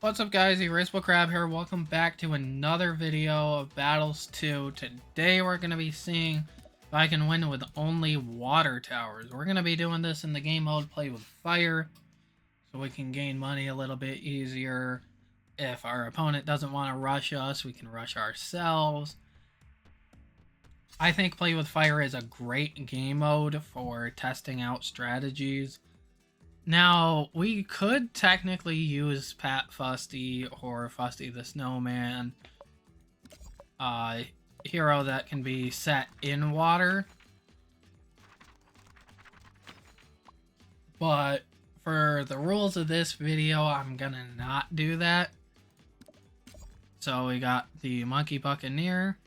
What's up guys, Erasable Crab here. Welcome back to another video of Battles 2. Today we're going to be seeing if I can win with only water towers. We're going to be doing this in the game mode Play with Fire, so we can gain money a little bit easier. If our opponent doesn't want to rush us, we can rush ourselves. I think Play with Fire is a great game mode for testing out strategies. Now, we could technically use Pat Fusty or Fusty the Snowman, hero that can be set in water. But for the rules of this video, I'm gonna not do that. So we got the Monkey Buccaneer.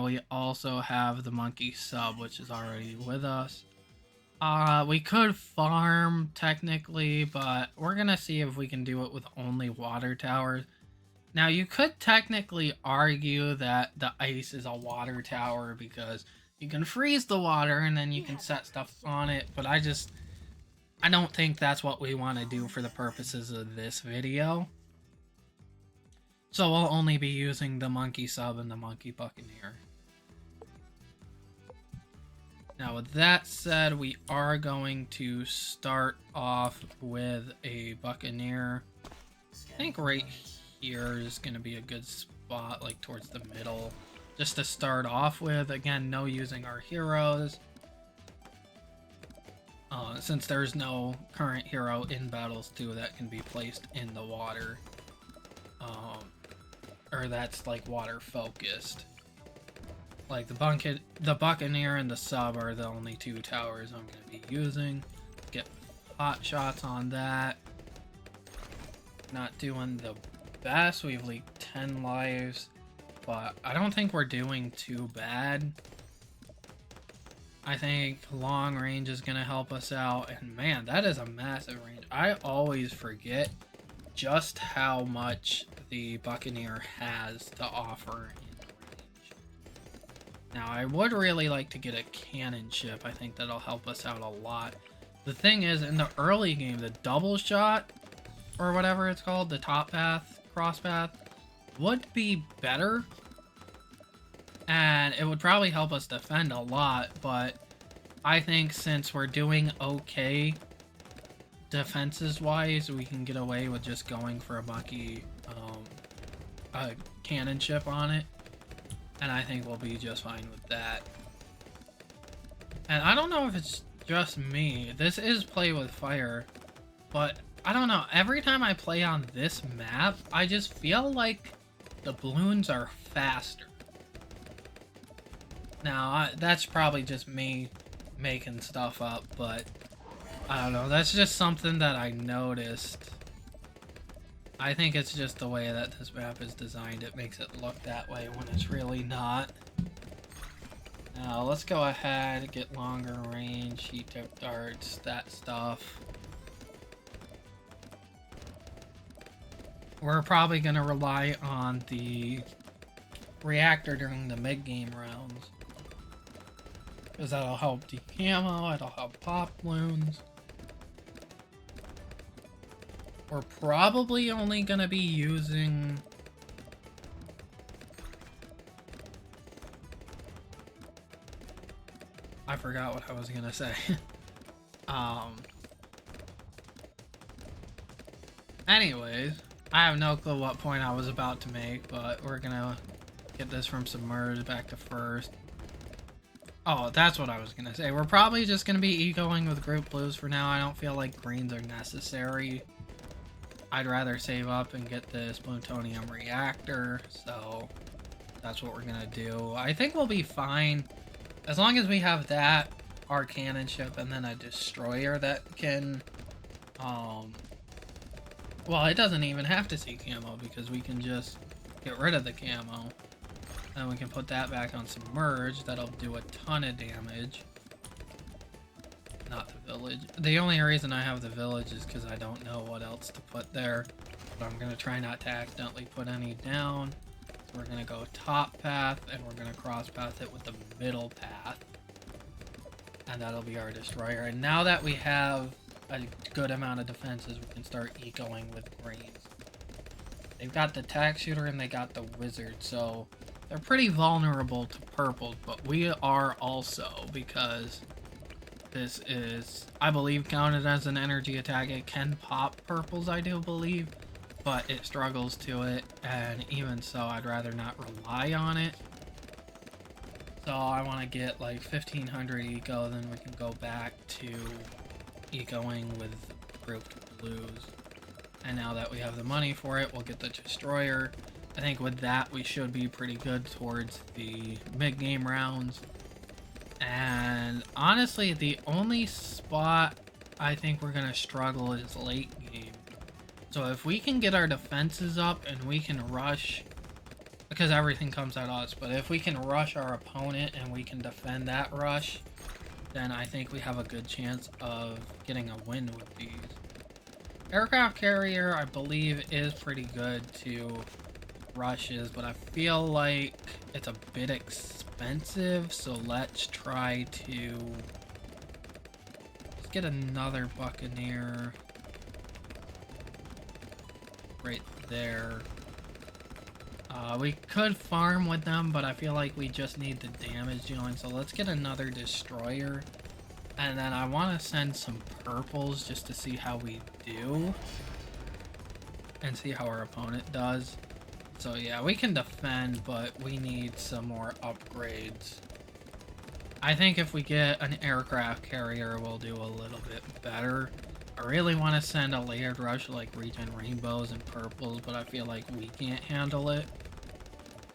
We also have the Monkey Sub, which is already with us. We could farm technically, but we're gonna see if we can do it with only water towers. Now, you could technically argue that the ice is a water tower because you can freeze the water and then you can set stuff on it, but I don't think that's what we want to do for the purposes of this video. So we'll only be using the Monkey Sub and the Monkey Buccaneer. Now, with that said, we are going to start off with a Buccaneer. I think right here is going to be a good spot, like towards the middle, just to start off with. Again, no using our heroes, since there's no current hero in Battles 2 that can be placed in the water, or that's like water focused. Like the Buccaneer and the Sub are the only two towers I'm going to be using. Get hot shots on that. Not doing the best. We've leaked 10 lives, but I don't think we're doing too bad. I think long range is going to help us out, and man, that is a massive range. I always forget just how much the Buccaneer has to offer. Now, I would really like to get a cannon ship. I think that'll help us out a lot. The thing is, in the early game, the double shot, or whatever it's called, the top path, cross path, would be better. And it would probably help us defend a lot, but I think since we're doing okay defenses-wise, we can get away with just going for a cannon ship on it. And I think we'll be just fine with that. And I don't know if it's just me. This is Play with Fire. But I don't know. Every time I play on this map, I just feel like the balloons are faster. Now, that's probably just me making stuff up. But I don't know. That's just something that I noticed. I think it's just the way that this map is designed. It makes it look that way when it's really not. Now, let's go ahead, get longer range, heat tip darts, that stuff. We're probably going to rely on the reactor during the mid-game rounds, because that'll help de-camo, it'll help pop balloons. We're probably only going to be using... I forgot what I was going to say. Anyways, I have no clue what point I was about to make, but we're going to get this from submerged back to first. Oh, that's what I was going to say. We're probably just going to be ecoing with group blues for now. I don't feel like greens are necessary. I'd rather save up and get this plutonium reactor, so that's what we're gonna do. I think we'll be fine as long as we have that, our cannon ship, and then a destroyer that can, well, it doesn't even have to see camo because we can just get rid of the camo. And we can put that back on submerged. That'll do a ton of damage. Not the village. The only reason I have the village is because I don't know what else to put there. But I'm going to try not to accidentally put any down. So we're going to go top path, and we're going to cross path it with the middle path. And that'll be our destroyer. And now that we have a good amount of defenses, we can start ecoing with greens. They've got the tack shooter and they got the wizard, so they're pretty vulnerable to purples, but we are also, because this is, I believe, counted as an energy attack. It can pop purples, I do believe, but it struggles to it, and even so, I'd rather not rely on it. So I want to get like 1500 eco, then we can go back to ecoing with grouped blues. And now that we have the money for it, we'll get the destroyer. I think with that, we should be pretty good towards the mid-game rounds. And honestly, the only spot I think we're going to struggle is late game. So if we can get our defenses up and we can rush, because everything comes at us, but if we can rush our opponent and we can defend that rush, then I think we have a good chance of getting a win with these. Aircraft carrier, I believe, is pretty good to rushes, but I feel like it's a bit expensive, so let's try to let's get another Buccaneer right there. We could farm with them, but I feel like we just need the damage doing, so let's get another destroyer. And then I want to send some purples just to see how we do. And see how our opponent does. So yeah, we can defend, but we need some more upgrades. I think if we get an aircraft carrier, we'll do a little bit better. I really want to send a layered rush like regen rainbows and purples, but I feel like we can't handle it.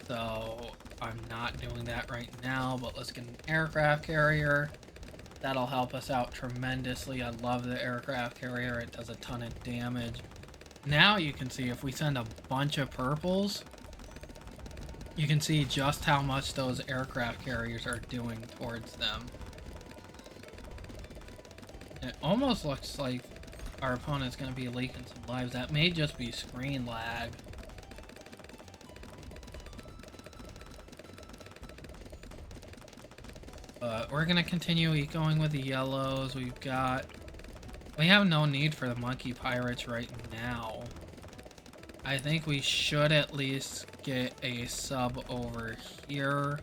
So I'm not doing that right now, but let's get an aircraft carrier. That'll help us out tremendously. I love the aircraft carrier. It does a ton of damage. Now you can see if we send a bunch of purples, you can see just how much those aircraft carriers are doing towards them. It almost looks like our opponent's going to be leaking some lives. That may just be screen lag. But we're going to continue going with the yellows. We have no need for the monkey pirates right now. I think we should at least get a sub over here.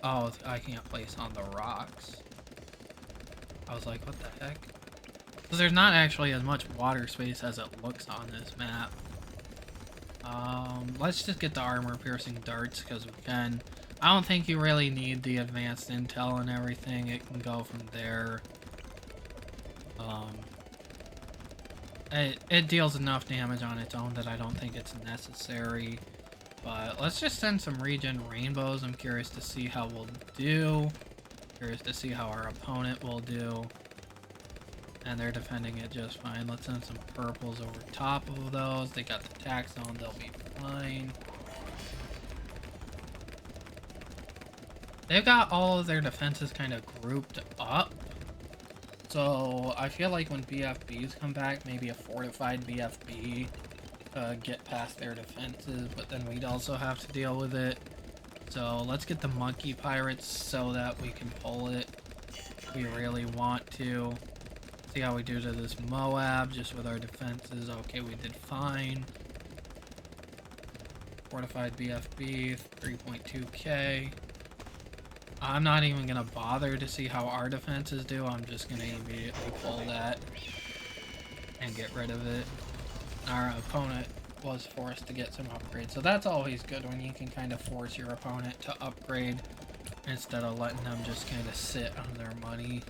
Oh, I can't place on the rocks. I was like, what the heck? Because there's not actually as much water space as it looks on this map. Let's just get the armor piercing darts because we can. I don't think you really need the advanced intel and everything. It can go from there. It deals enough damage on its own that I don't think it's necessary. But let's just send some regen rainbows. I'm curious to see how we'll do. Curious to see how our opponent will do. And they're defending it just fine. Let's send some purples over top of those. They got the tack zone. They'll be fine. They've got all of their defenses kind of grouped up. So I feel like when BFBs come back, maybe a fortified BFB get past their defenses, but then we'd also have to deal with it. So let's get the monkey pirates so that we can pull it. We really want to. See how we do to this Moab just with our defenses. Okay, we did fine. Fortified BFB, 3.2k. I'm not even going to bother to see how our defenses do. I'm just going to immediately pull that and get rid of it. Our opponent was forced to get some upgrades. So that's always good when you can kind of force your opponent to upgrade instead of letting them just kind of sit on their money.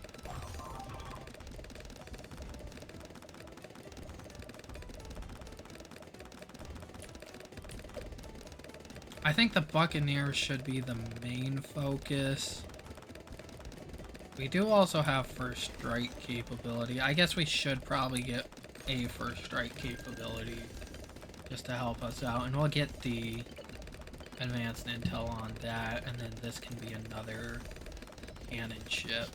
I think the Buccaneers should be the main focus. We do also have first strike capability. I guess we should probably get a first strike capability just to help us out. And we'll get the advanced intel on that. And then this can be another cannon ship.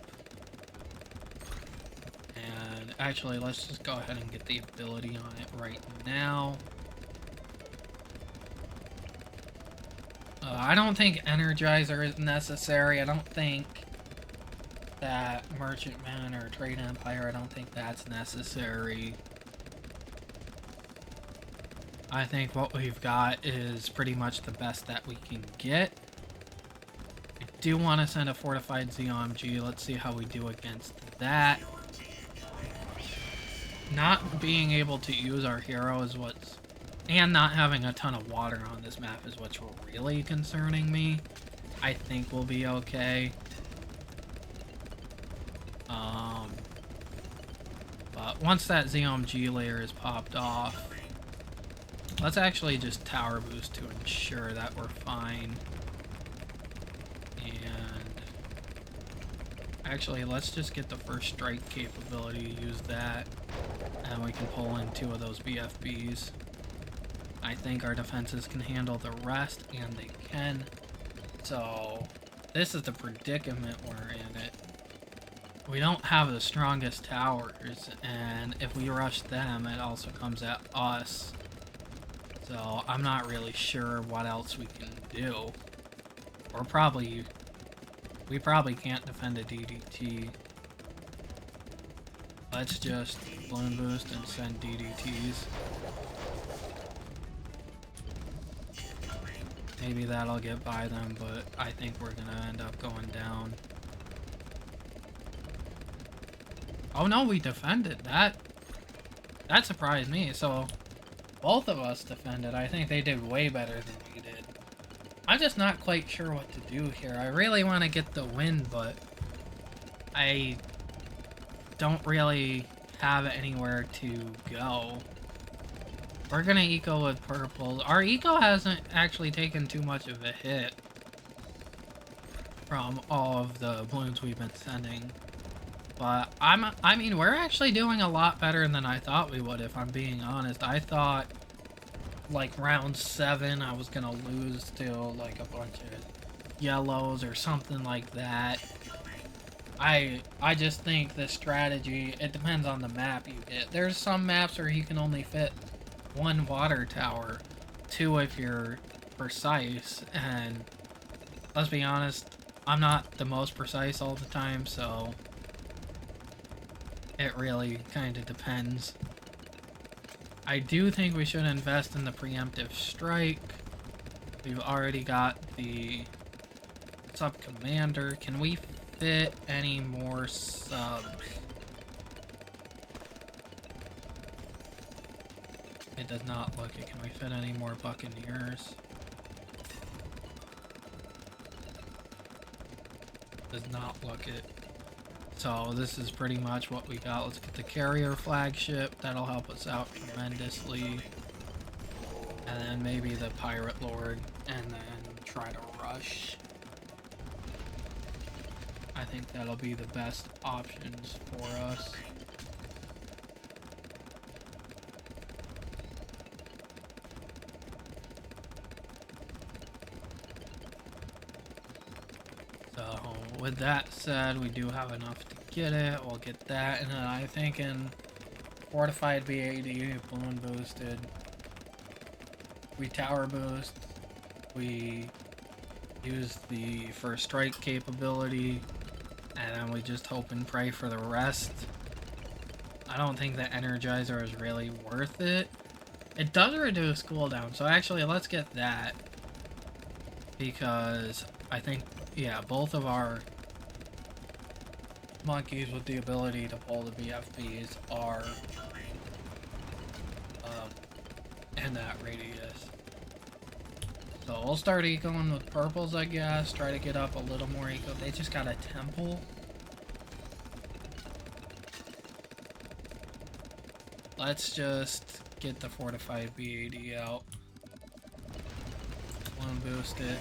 And actually, let's just go ahead and get the ability on it right now. I don't think Energizer is necessary. I don't think that Merchantman or Trade Empire, I don't think that's necessary. I think what we've got is pretty much the best that we can get. I do want to send a fortified ZOMG. Let's see how we do against that. Not being able to use our hero is what's... And not having a ton of water on this map is what's really concerning me. I think we'll be okay. But once that ZOMG layer is popped off, let's actually just tower boost to ensure that we're fine. And actually, let's just get the first strike capability, use that, and we can pull in 2 of those BFBs. I think our defenses can handle the rest, and they can. So, this is the predicament we're in. We don't have the strongest towers, and if we rush them, it also comes at us. So, I'm not really sure what else we can do. We probably can't defend a DDT. Let's just balloon boost and send DDTs. Maybe that'll get by them, but I think we're gonna end up going down. Oh no, we defended. That surprised me. So, both of us defended. I think they did way better than we did. I'm just not quite sure what to do here. I really want to get the win, but I don't really have anywhere to go. We're gonna eco with purples. Our eco hasn't actually taken too much of a hit from all of the balloons we've been sending. But I mean, we're actually doing a lot better than I thought we would, if I'm being honest. I thought, like, round 7, I was gonna lose to, like, a bunch of yellows or something like that. I just think the strategy, it depends on the map you get. There's some maps where you can only fit 1 water tower, 2 if you're precise, and let's be honest, I'm not the most precise all the time, so it really kind of depends. I do think we should invest in the preemptive strike. We've already got the sub-commander. Can we fit any more subs? It does not look it. Can we fit any more buccaneers? Does not look it. So this is pretty much what we got. Let's get the carrier flagship. That'll help us out tremendously. And then maybe the pirate lord. And then try to rush. I think that'll be the best options for us. So with that said, we do have enough to get it. We'll get that, and then I think in fortified BAD, balloon boosted, we tower boost, we use the first strike capability, and then we just hope and pray for the rest. I don't think the Energizer is really worth it. It does reduce cooldown, so actually let's get that, because I think, yeah, both of our monkeys with the ability to pull the BFBs are in that radius. So we'll start ecoing with purples, I guess. Try to get up a little more eco. They just got a temple. Let's just get the fortified BAD out. Balloon boost it.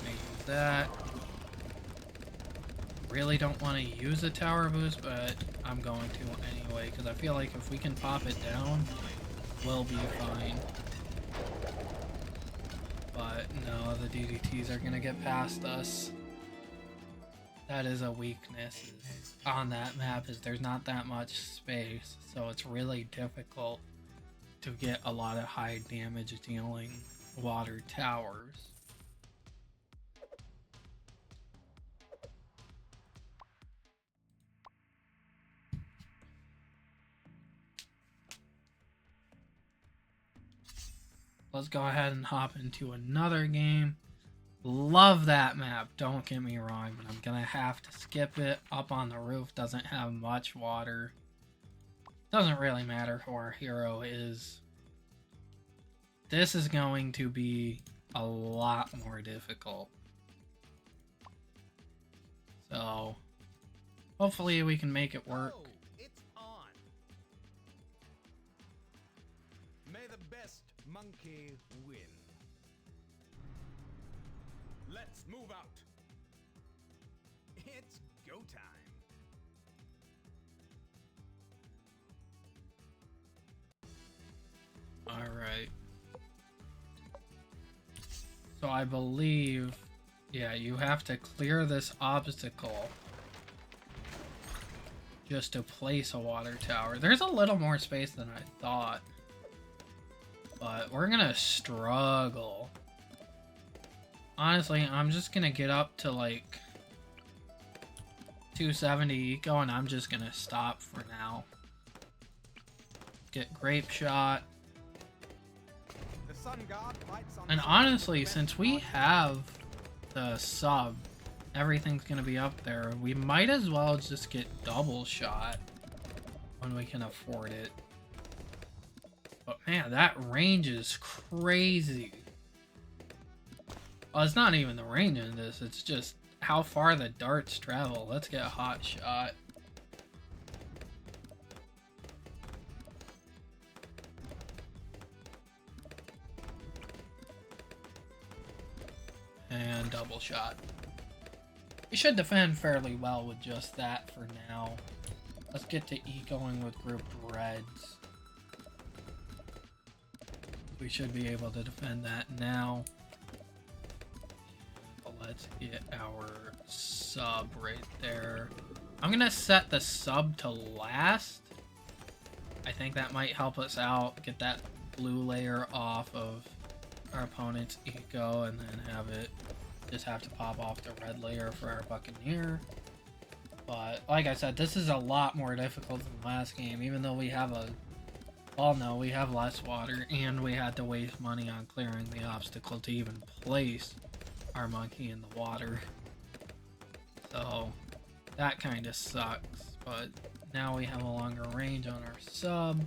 Make that. Really don't want to use a tower boost, but I'm going to anyway, because I feel like if we can pop it down, we'll be fine. But no, the DDTs are going to get past us. That is a weakness on that map, is there's not that much space, so it's really difficult to get a lot of high damage dealing water towers. let's go ahead and hop into another game. Love that map, don't get me wrong, but I'm gonna have to skip it. Up on the roof doesn't have much water. Doesn't really matter who our hero is. This is going to be a lot more difficult. So, hopefully we can make it work. Oh, it's on. May the best monkey win. Let's move out. It's go time. Alright. So I believe, yeah, you have to clear this obstacle just to place a water tower. There's a little more space than I thought, but we're gonna struggle. Honestly, I'm just gonna get up to like 270 eco and I'm just gonna stop for now. Get grape shot. And honestly, since we have the sub, everything's gonna be up there. We might as well just get double shot when we can afford it. But man, that range is crazy. Well, it's not even the range in this, it's just how far the darts travel. Let's get a hot shot. And double shot. We should defend fairly well with just that for now. Let's get to ecoing with group reds. We should be able to defend that now. Let's get our sub right there. I'm gonna set the sub to last. I think that might help us out. Get that blue layer off of our opponent's eco and then have it just have to pop off the red layer for our Buccaneer. But like I said, this is a lot more difficult than the last game, even though we have a, well, no, we have less water and we had to waste money on clearing the obstacle to even place our monkey in the water. So that kind of sucks, but now we have a longer range on our sub.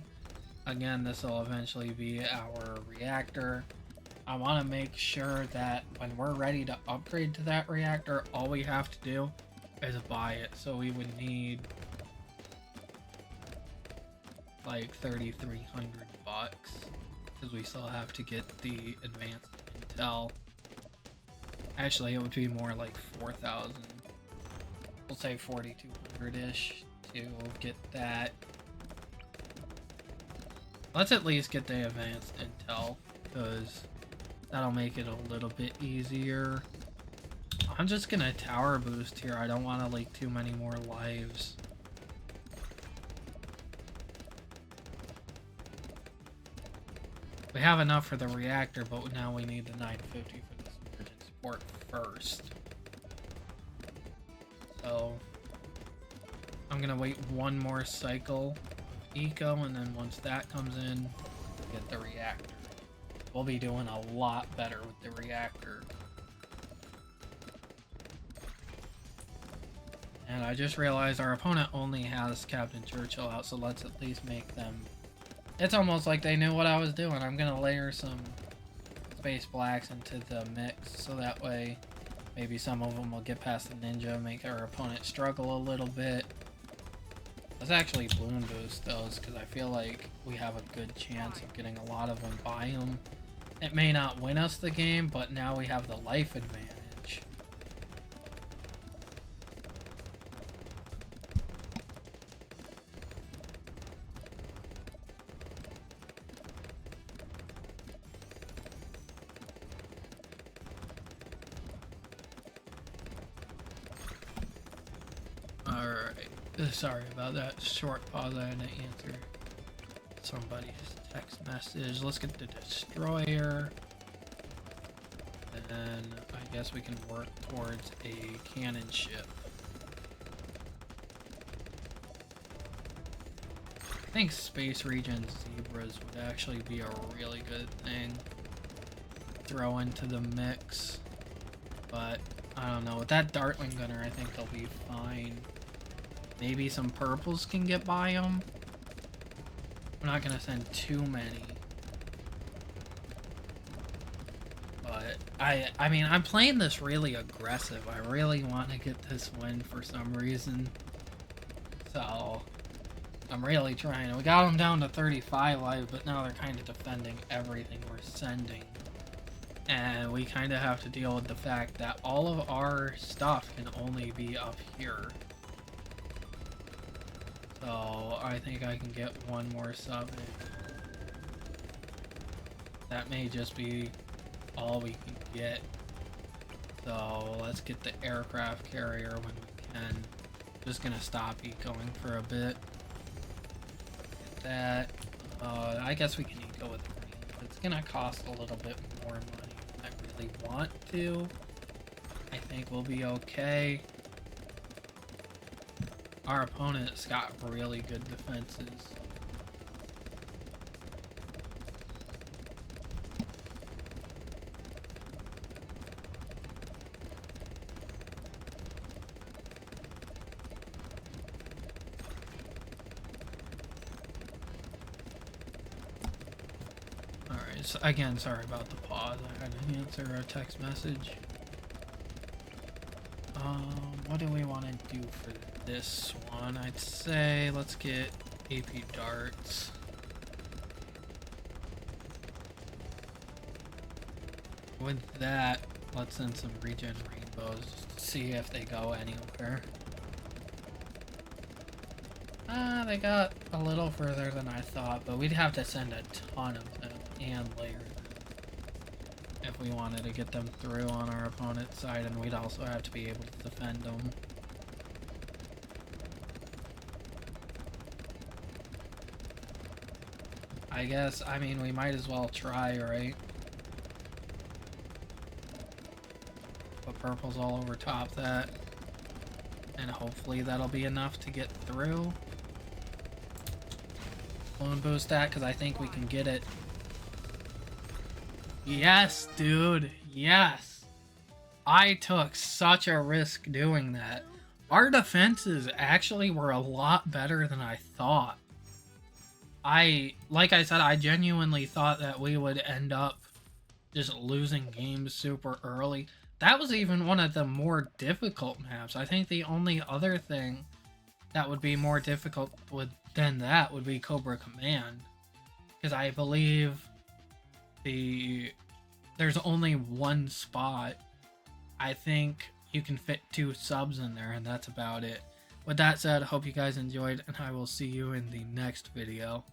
Again, this will eventually be our reactor. I want to make sure that when we're ready to upgrade to that reactor, all we have to do is buy it. So we would need like 3,300 bucks because we still have to get the advanced intel. Actually, it would be more like 4,000. We'll say 4,200-ish to get that. Let's at least get the advanced intel, because that'll make it a little bit easier. I'm just gonna tower boost here. I don't want to leak too many more lives. We have enough for the reactor, but now we need the 950 for this emergent support first. So I'm gonna wait one more cycle of eco, and then once that comes in, get the reactor. We'll be doing a lot better with the reactor. And I just realized our opponent only has Captain Churchill out, so let's at least make them... It's almost like they knew what I was doing. I'm gonna layer some space blacks into the mix, so that way maybe some of them will get past the ninja, make our opponent struggle a little bit. Let's actually balloon boost those, because I feel like we have a good chance of getting a lot of them by them. It may not win us the game, but now we have the life advantage. Alright, sorry about that short pause. I had to answer somebody's text message. Let's get the destroyer. And I guess we can work towards a cannon ship. I think Space Region Zebras would actually be a really good thing. throw into the mix. But I don't know. With that Dartling gunner, I think they'll be fine. Maybe some purples can get by them. I'm not gonna send too many. But I mean, I'm playing this really aggressive. I really want to get this win for some reason. So I'm really trying. We got them down to 35 lives, but now they're kind of defending everything we're sending. And we kind of have to deal with the fact that all of our stuff can only be up here. So I think I can get one more sub in. That may just be all we can get. So let's get the aircraft carrier when we can. Just gonna stop ecoing for a bit. Get that. I guess we can eco with green. It's gonna cost a little bit more money than I really want to. I think we'll be okay. Our opponent's got really good defenses. Alright, so again, sorry about the pause. I had to answer a text message. What do we want to do for this one? I'd say let's get AP darts. With that, let's send some regen rainbows to see if they go anywhere. They got a little further than I thought, but we'd have to send a ton of them and layer them if we wanted to get them through on our opponent's side, and we'd also have to be able to defend them. I guess, I mean, we might as well try, right? Put purples all over top that, and hopefully that'll be enough to get through. Balloon boost that, because I think we can get it. Yes, dude. Yes. I took such a risk doing that. Our defenses actually were a lot better than I thought. Like I said, I genuinely thought that we would end up just losing games super early. That was even one of the more difficult maps. I think the only other thing that would be more difficult than that would be Cobra Command. Because I believe there's only one spot. I think you can fit 2 subs in there, and that's about it. With that said, I hope you guys enjoyed, and I will see you in the next video.